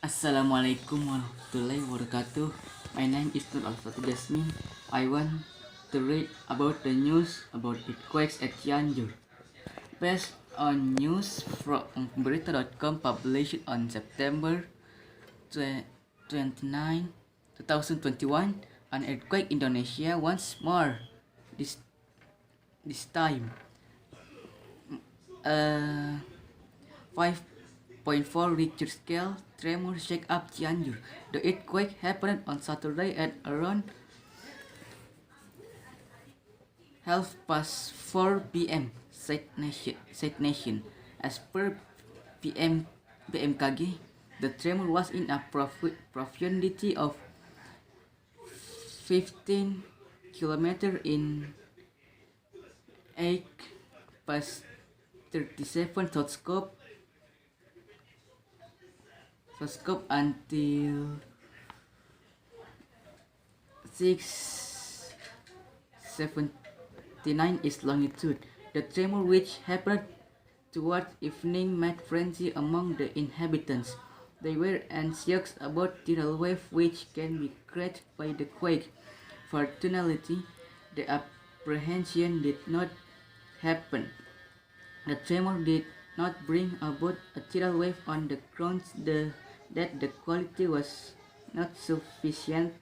Assalamualaikum warahmatullahi wabarakatuh. My name is Nur Alfatih Jasmine. I want to read about the news about earthquakes at Cianjur. Based on news from Berita.com published on September 29, 2021, an earthquake Indonesia once more. This time, 5.4 Richter scale tremor shake up Cianjur. The earthquake happened on Saturday at around 4:30 p.m. said nation. As per BMKG, the tremor was in a profundity of 15 km in 8 past 37 telescope until 679 is longitude. The tremor, which happened towards evening, made frenzy among the inhabitants. They were anxious about tidal wave which can be created by the quake. Fortunately, the apprehension did not happen. The tremor did not bring about a tidal wave on the grounds that the quality was not sufficiently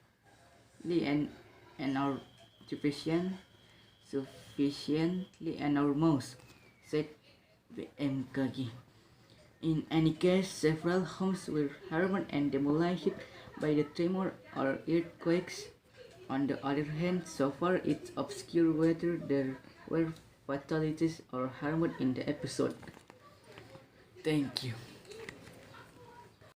enormous, said BMKG. In any case, several homes were harmed and demolished by the tremor or earthquakes. On the other hand, so far it's obscure whether there were fatalities or harm in the episode. Thank you.